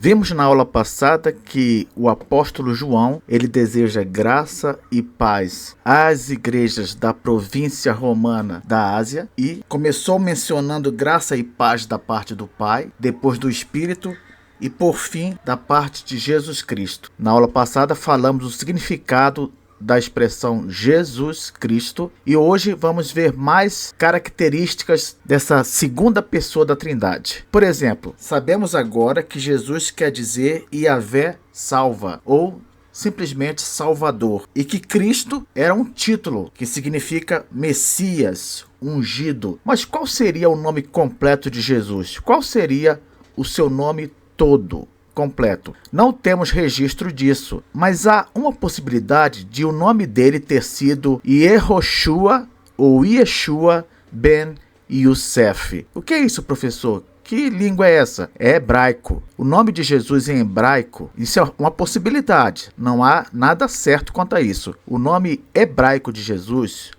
Vimos na aula passada que o apóstolo João, ele deseja graça e paz às igrejas da província romana da Ásia e começou mencionando graça e paz da parte do Pai, depois do Espírito e por fim da parte de Jesus Cristo. Na aula passada falamos do significado da expressão Jesus Cristo e hoje vamos ver mais características dessa segunda pessoa da Trindade. Por exemplo, sabemos agora que Jesus quer dizer Yahvé salva ou simplesmente Salvador e que Cristo era um título que significa Messias, ungido. Mas qual seria o nome completo de Jesus? Qual seria o seu nome todo? Completo. Não temos registro disso, mas há uma possibilidade de o nome dele ter sido Yehoshua ou Yeshua ben Yosef. O que é isso, professor? Que língua é essa? É hebraico. O nome de Jesus em hebraico, isso é uma possibilidade. Não há nada certo quanto a isso. O nome hebraico de Jesus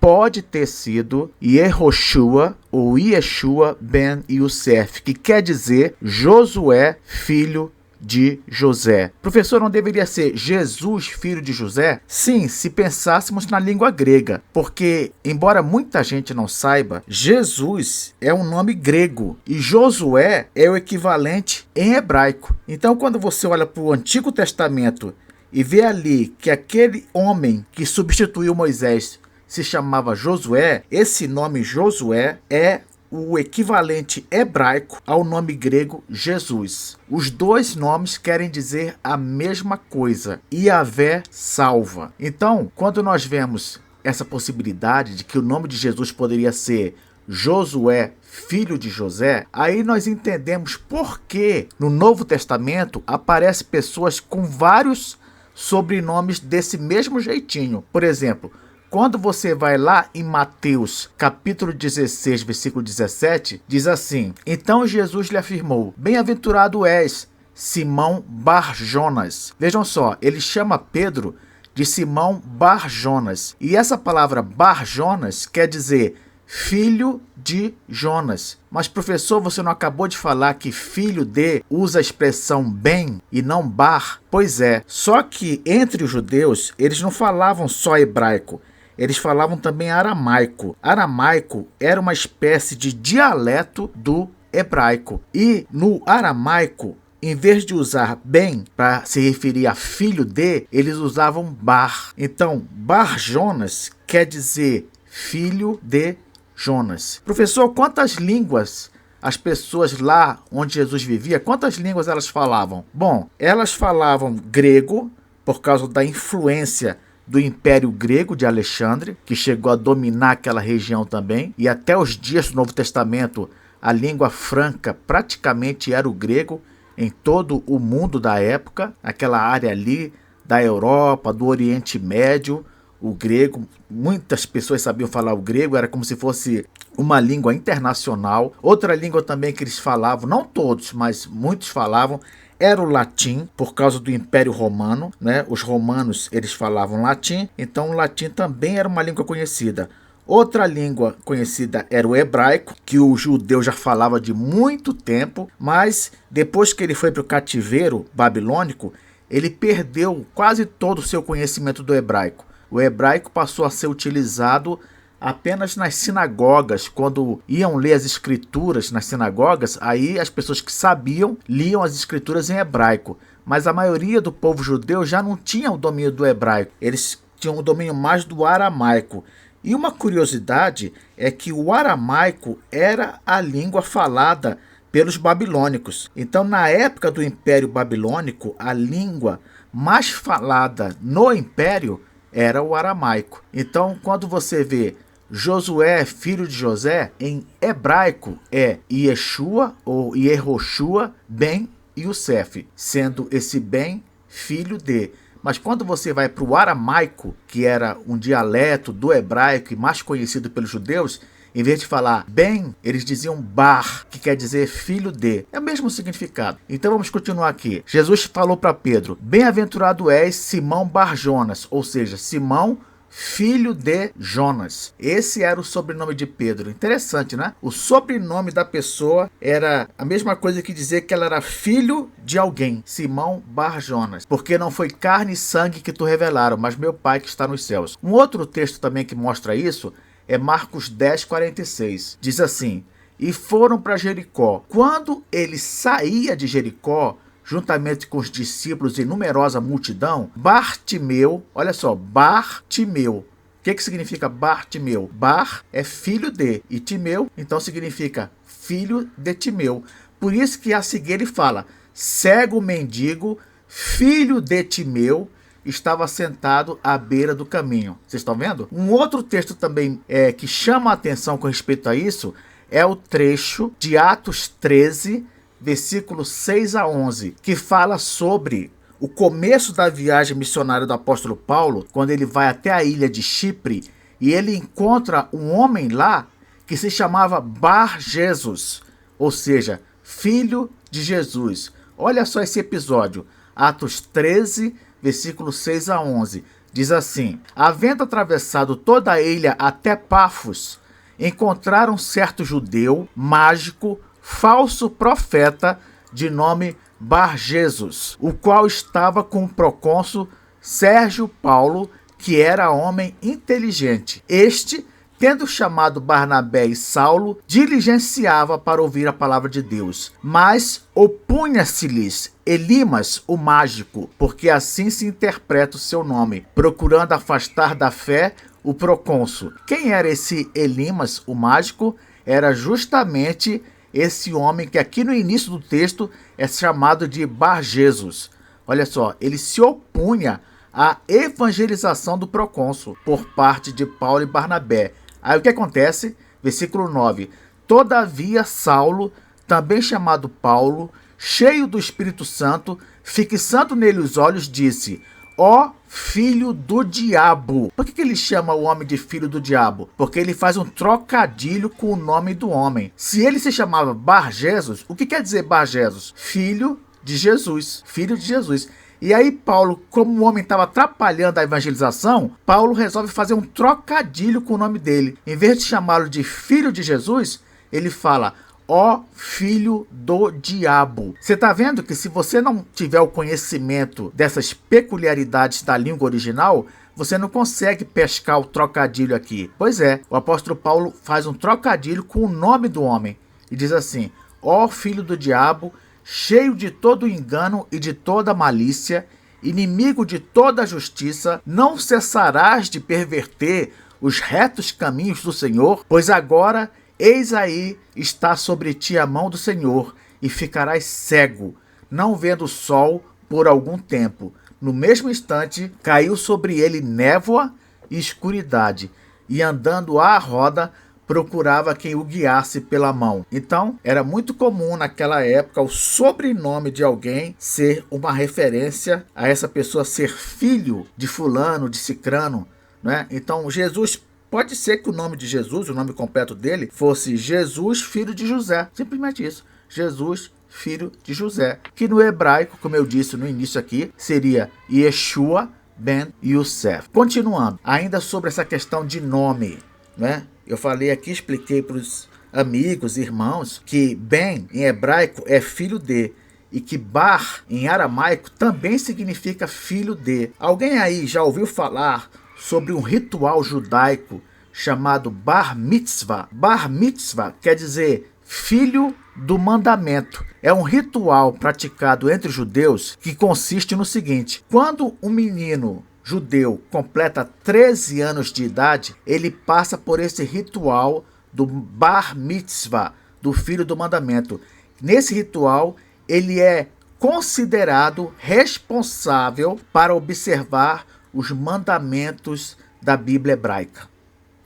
pode ter sido Yehoshua ou Yeshua ben Yosef, que quer dizer Josué, filho de José. Professor, não deveria ser Jesus, filho de José? Sim, se pensássemos na língua grega, porque, embora muita gente não saiba, Jesus é um nome grego e Josué é o equivalente em hebraico. Então, quando você olha para o Antigo Testamento e vê ali que aquele homem que substituiu Moisés se chamava Josué, esse nome Josué é o equivalente hebraico ao nome grego Jesus. Os dois nomes querem dizer a mesma coisa, Yahvé salva. Então, quando nós vemos essa possibilidade de que o nome de Jesus poderia ser Josué, filho de José, aí nós entendemos por que no Novo Testamento aparecem pessoas com vários sobrenomes desse mesmo jeitinho. Por exemplo, quando você vai lá em Mateus, capítulo 16, versículo 17, diz assim: Então Jesus lhe afirmou, bem-aventurado és, Simão Bar-Jonas. Vejam só, ele chama Pedro de Simão Bar-Jonas. E essa palavra Bar-Jonas quer dizer filho de Jonas. Mas, professor, você não acabou de falar que filho de usa a expressão bem e não bar? Pois é, só que entre os judeus, eles não falavam só hebraico. Eles falavam também aramaico. Aramaico era uma espécie de dialeto do hebraico. E no aramaico, em vez de usar bem para se referir a filho de, eles usavam bar. Então, Bar Jonas quer dizer filho de Jonas. Professor, quantas línguas as pessoas lá onde Jesus vivia, quantas línguas elas falavam? Bom, elas falavam grego por causa da influência do Império Grego de Alexandre, que chegou a dominar aquela região também, e até os dias do Novo Testamento a língua franca praticamente era o grego em todo o mundo da época, aquela área ali da Europa, do Oriente Médio, o grego, muitas pessoas sabiam falar o grego, era como se fosse uma língua internacional. Outra língua também que eles falavam, não todos, mas muitos falavam, era o latim, por causa do Império Romano, né? Os romanos, eles falavam latim, então o latim também era uma língua conhecida. Outra língua conhecida era o hebraico, que o judeu já falava de muito tempo, mas depois que ele foi para o cativeiro babilônico, ele perdeu quase todo o seu conhecimento do hebraico. O hebraico passou a ser utilizado apenas nas sinagogas. Quando iam ler as escrituras nas sinagogas, aí as pessoas que sabiam liam as escrituras em hebraico. Mas a maioria do povo judeu já não tinha o domínio do hebraico. Eles tinham o domínio mais do aramaico. E uma curiosidade é que o aramaico era a língua falada pelos babilônicos. Então, na época do Império Babilônico, a língua mais falada no Império era o aramaico. Então, quando você vê Josué, filho de José, em hebraico é Yeshua ou Yehoshua ben Yosef, sendo esse ben filho de. Mas quando você vai para o aramaico, que era um dialeto do hebraico e mais conhecido pelos judeus, em vez de falar ben, eles diziam bar, que quer dizer filho de. É o mesmo significado. Então vamos continuar aqui. Jesus falou para Pedro: bem-aventurado és, Simão Bar-Jonas, ou seja, Simão, filho de Jonas. Esse era o sobrenome de Pedro. Interessante, né? O sobrenome da pessoa era a mesma coisa que dizer que ela era filho de alguém. Simão Bar Jonas. Porque não foi carne e sangue que tu revelaram, mas meu Pai que está nos céus. Um outro texto também que mostra isso é Marcos 10, 46. Diz assim: e foram para Jericó. Quando ele saía de Jericó, juntamente com os discípulos e numerosa multidão, Bartimeu, olha só, Bartimeu. O que significa Bartimeu? Bar é filho de, e Timeu, então significa filho de Timeu. Por isso que a seguir ele fala, cego mendigo, filho de Timeu, estava sentado à beira do caminho. Vocês estão vendo? Um outro texto também que chama a atenção com respeito a isso é o trecho de Atos 13, versículos 6 a 11, que fala sobre o começo da viagem missionária do apóstolo Paulo, quando ele vai até a ilha de Chipre, e ele encontra um homem lá que se chamava Bar Jesus, ou seja, filho de Jesus. Olha só esse episódio, Atos 13, versículos 6 a 11, diz assim: havendo atravessado toda a ilha até Pafos, encontraram certo judeu, mágico, falso profeta, de nome Bar Jesus, o qual estava com o procônsul Sérgio Paulo, que era homem inteligente. Este, tendo chamado Barnabé e Saulo, diligenciava para ouvir a palavra de Deus. Mas opunha-se-lhes Elimas, o mágico, porque assim se interpreta o seu nome, procurando afastar da fé o procônsul. Quem era esse Elimas, o mágico? Era justamente esse homem que aqui no início do texto é chamado de Bar Jesus. Olha só, ele se opunha à evangelização do procônsul por parte de Paulo e Barnabé. Aí o que acontece? Versículo 9. Todavia Saulo, também chamado Paulo, cheio do Espírito Santo, fixando nele os olhos, disse: ó filho do diabo. Por que ele chama o homem de filho do diabo? Porque ele faz um trocadilho com o nome do homem. Se ele se chamava Bar Jesus, o que quer dizer Bar Jesus? Filho de Jesus. Filho de Jesus. E aí Paulo, como o homem estava atrapalhando a evangelização, Paulo resolve fazer um trocadilho com o nome dele. Em vez de chamá-lo de filho de Jesus, ele fala: ó filho do diabo. Você está vendo que se você não tiver o conhecimento dessas peculiaridades da língua original, você não consegue pescar o trocadilho aqui. Pois é, o apóstolo Paulo faz um trocadilho com o nome do homem e diz assim: ó filho do diabo, cheio de todo engano e de toda malícia, inimigo de toda justiça, não cessarás de perverter os retos caminhos do Senhor, pois agora eis aí está sobre ti a mão do Senhor, e ficarás cego, não vendo o sol por algum tempo. No mesmo instante, caiu sobre ele névoa e escuridade, e andando à roda, procurava quem o guiasse pela mão. Então, era muito comum naquela época o sobrenome de alguém ser uma referência a essa pessoa ser filho de fulano, de cicrano, né? Então, Jesus, pode ser que o nome de Jesus, o nome completo dele, fosse Jesus, filho de José. Simplesmente isso. Jesus, filho de José. Que no hebraico, como eu disse no início aqui, seria Yeshua ben Yosef. Continuando, ainda sobre essa questão de nome, né? Eu falei aqui, expliquei para os amigos, irmãos, que Ben, em hebraico, é filho de, e que Bar, em aramaico, também significa filho de. Alguém aí já ouviu falar sobre um ritual judaico chamado Bar Mitzvah? Bar Mitzvah quer dizer filho do mandamento. É um ritual praticado entre os judeus que consiste no seguinte: quando um menino judeu completa 13 anos de idade, ele passa por esse ritual do Bar Mitzvah, do filho do mandamento. Nesse ritual, ele é considerado responsável para observar os mandamentos da Bíblia hebraica.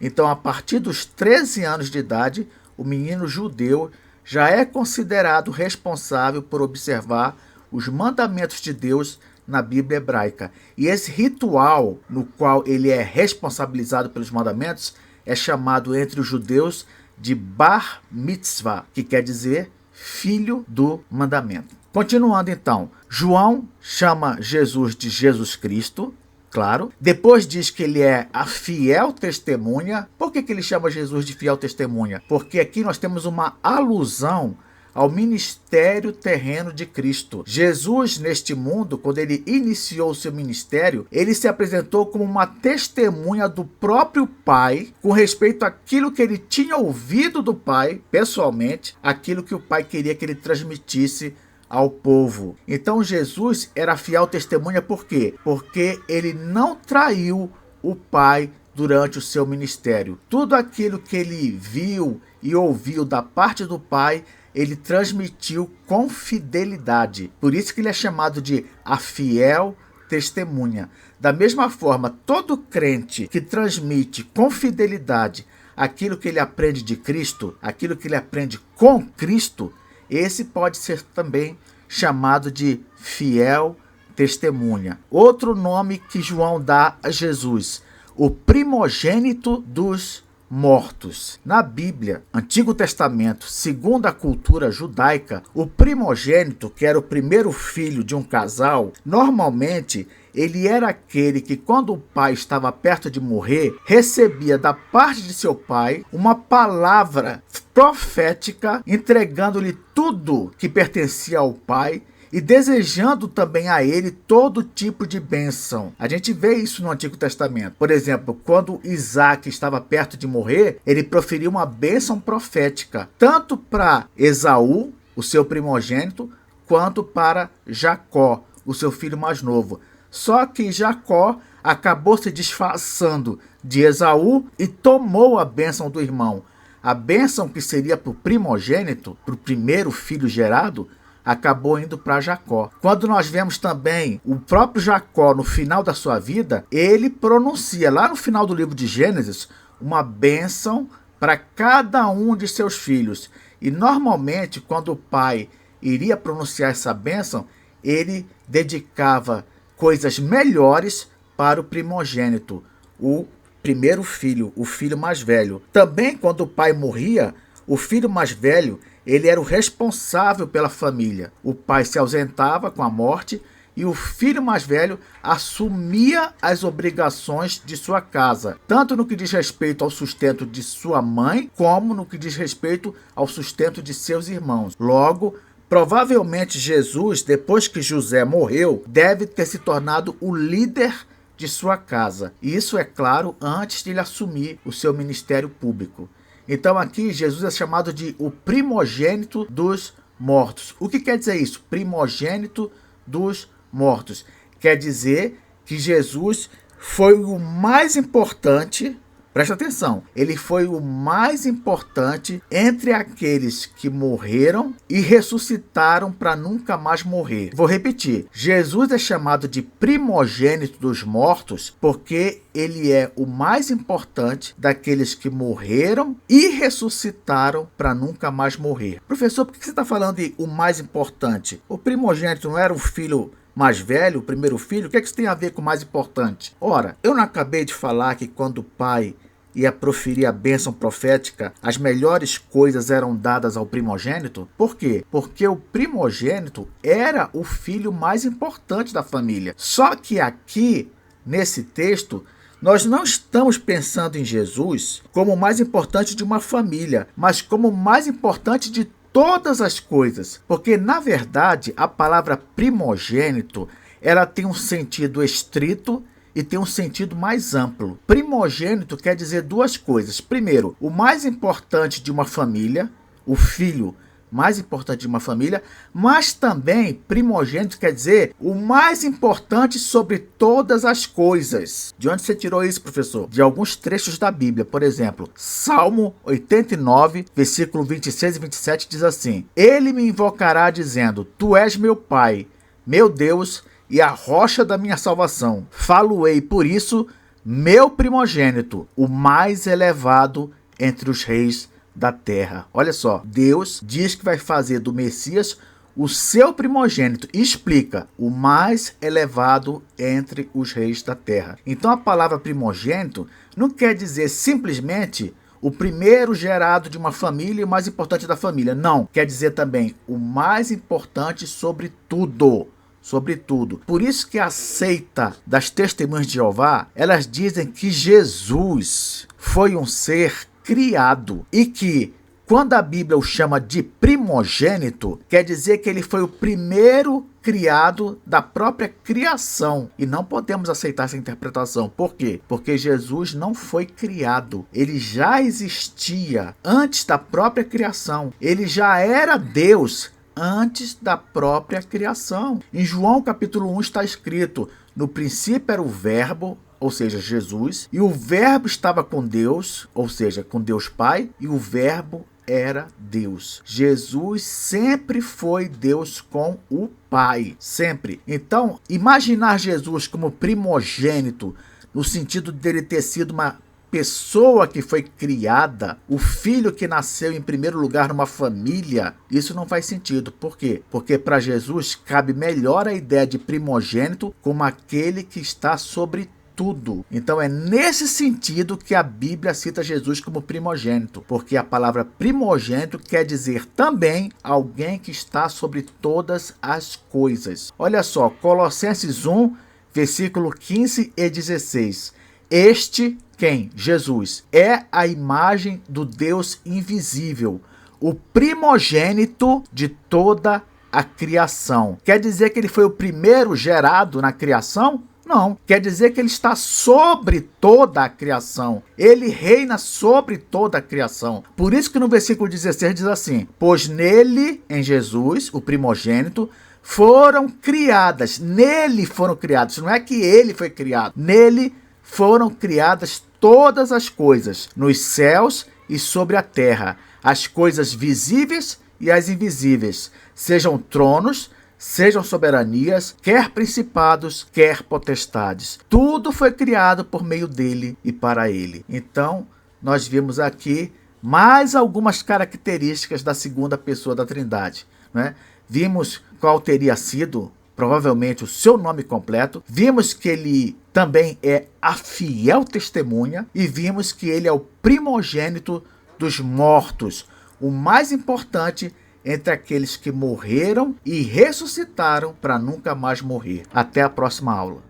Então, a partir dos 13 anos de idade, o menino judeu já é considerado responsável por observar os mandamentos de Deus na Bíblia hebraica. E esse ritual no qual ele é responsabilizado pelos mandamentos é chamado entre os judeus de Bar Mitzvah, que quer dizer filho do mandamento. Continuando então, João chama Jesus de Jesus Cristo, claro. Depois diz que ele é a fiel testemunha. Por que ele chama Jesus de fiel testemunha? Porque aqui nós temos uma alusão ao ministério terreno de Cristo. Jesus, neste mundo, quando ele iniciou o seu ministério, ele se apresentou como uma testemunha do próprio Pai, com respeito àquilo que ele tinha ouvido do Pai, pessoalmente, aquilo que o Pai queria que ele transmitisse ao povo. Então Jesus era fiel testemunha por quê? Porque ele não traiu o Pai durante o seu ministério. Tudo aquilo que ele viu e ouviu da parte do Pai, ele transmitiu com fidelidade. Por isso que ele é chamado de a fiel testemunha. Da mesma forma, todo crente que transmite com fidelidade aquilo que ele aprende de Cristo, aquilo que ele aprende com Cristo, esse pode ser também chamado de fiel testemunha. Outro nome que João dá a Jesus, o primogênito dos mortos. Na Bíblia, Antigo Testamento, segundo a cultura judaica, o primogênito, que era o primeiro filho de um casal, normalmente ele era aquele que, quando o pai estava perto de morrer, recebia da parte de seu pai uma palavra profética, entregando-lhe tudo que pertencia ao pai e desejando também a ele todo tipo de bênção. A gente vê isso no Antigo Testamento. Por exemplo, quando Isaac estava perto de morrer, ele proferiu uma bênção profética, tanto para Esaú, o seu primogênito, quanto para Jacó, o seu filho mais novo. Só que Jacó acabou se disfarçando de Esaú e tomou a bênção do irmão. A bênção que seria para o primogênito, para o primeiro filho gerado, acabou indo para Jacó. Quando nós vemos também o próprio Jacó no final da sua vida, ele pronuncia lá no final do livro de Gênesis uma bênção para cada um de seus filhos. E normalmente, quando o pai iria pronunciar essa bênção, ele dedicava coisas melhores para o primogênito, o primeiro filho, o filho mais velho. Também, quando o pai morria, o filho mais velho, ele era o responsável pela família. O pai se ausentava com a morte e o filho mais velho assumia as obrigações de sua casa, tanto no que diz respeito ao sustento de sua mãe, como no que diz respeito ao sustento de seus irmãos. Logo, provavelmente Jesus, depois que José morreu, deve ter se tornado o líder de sua casa. E isso, é claro, antes de ele assumir o seu ministério público. Então aqui Jesus é chamado de o primogênito dos mortos. O que quer dizer isso? Primogênito dos mortos. Quer dizer que Jesus foi o mais importante, presta atenção, ele foi o mais importante entre aqueles que morreram e ressuscitaram para nunca mais morrer. Vou repetir, Jesus é chamado de primogênito dos mortos porque ele é o mais importante daqueles que morreram e ressuscitaram para nunca mais morrer. Professor, por que você está falando de o mais importante? O primogênito não era o filho mais velho, o primeiro filho? O que isso tem a ver com o mais importante? Ora, eu não acabei de falar que quando o pai ia proferir a bênção profética, as melhores coisas eram dadas ao primogênito? Por quê? Porque o primogênito era o filho mais importante da família. Só que aqui, nesse texto, nós não estamos pensando em Jesus como o mais importante de uma família, mas como o mais importante de todas as coisas. Porque, na verdade, a palavra primogênito, ela tem um sentido estrito e tem um sentido mais amplo. Primogênito quer dizer duas coisas. Primeiro, o mais importante de uma família, o filho mais importante de uma família, mas também primogênito quer dizer o mais importante sobre todas as coisas. De onde você tirou isso, professor? De alguns trechos da Bíblia. Por exemplo, Salmo 89, versículo 26 e 27 diz assim: Ele me invocará dizendo, Tu és meu Pai, meu Deus e a rocha da minha salvação. Falo-ei por isso, meu primogênito, o mais elevado entre os reis da terra. Olha só, Deus diz que vai fazer do Messias o seu primogênito e explica, o mais elevado entre os reis da terra. Então a palavra primogênito não quer dizer simplesmente o primeiro gerado de uma família e o mais importante da família. Não, quer dizer também o mais importante sobre tudo. sobre tudo. Por isso que a seita das Testemunhas de Jeová, elas dizem que Jesus foi um ser criado e que quando a Bíblia o chama de primogênito, quer dizer que ele foi o primeiro criado da própria criação. E não podemos aceitar essa interpretação. Por quê? Porque Jesus não foi criado. Ele já existia antes da própria criação. Ele já era Deus antes da própria criação. Em João capítulo 1 está escrito: no princípio era o Verbo, ou seja, Jesus, e o Verbo estava com Deus, ou seja, com Deus Pai, e o Verbo era Deus. Jesus sempre foi Deus com o Pai, sempre. Então, imaginar Jesus como primogênito, no sentido dele ter sido uma pessoa que foi criada, o filho que nasceu em primeiro lugar numa família, isso não faz sentido. Por quê? Porque para Jesus cabe melhor a ideia de primogênito como aquele que está sobre tudo. Então é nesse sentido que a Bíblia cita Jesus como primogênito, porque a palavra primogênito quer dizer também alguém que está sobre todas as coisas. Olha só, Colossenses 1, versículo 15 e 16. Este, quem? Jesus, é a imagem do Deus invisível, o primogênito de toda a criação. Quer dizer que ele foi o primeiro gerado na criação? Não, quer dizer que ele está sobre toda a criação. Ele reina sobre toda a criação. Por isso que no versículo 16 diz assim: pois nele, em Jesus, o primogênito, foram criadas. Nele foram criadas. Não é que ele foi criado. Nele foram criadas todas as coisas, nos céus e sobre a terra, as coisas visíveis e as invisíveis, sejam tronos, sejam soberanias, quer principados, quer potestades. Tudo foi criado por meio dele e para ele. Então, nós vimos aqui mais algumas características da segunda pessoa da Trindade, né? Vimos qual teria sido, provavelmente, o seu nome completo. Vimos que ele também é a fiel testemunha e vimos que ele é o primogênito dos mortos, o mais importante entre aqueles que morreram e ressuscitaram para nunca mais morrer. Até a próxima aula.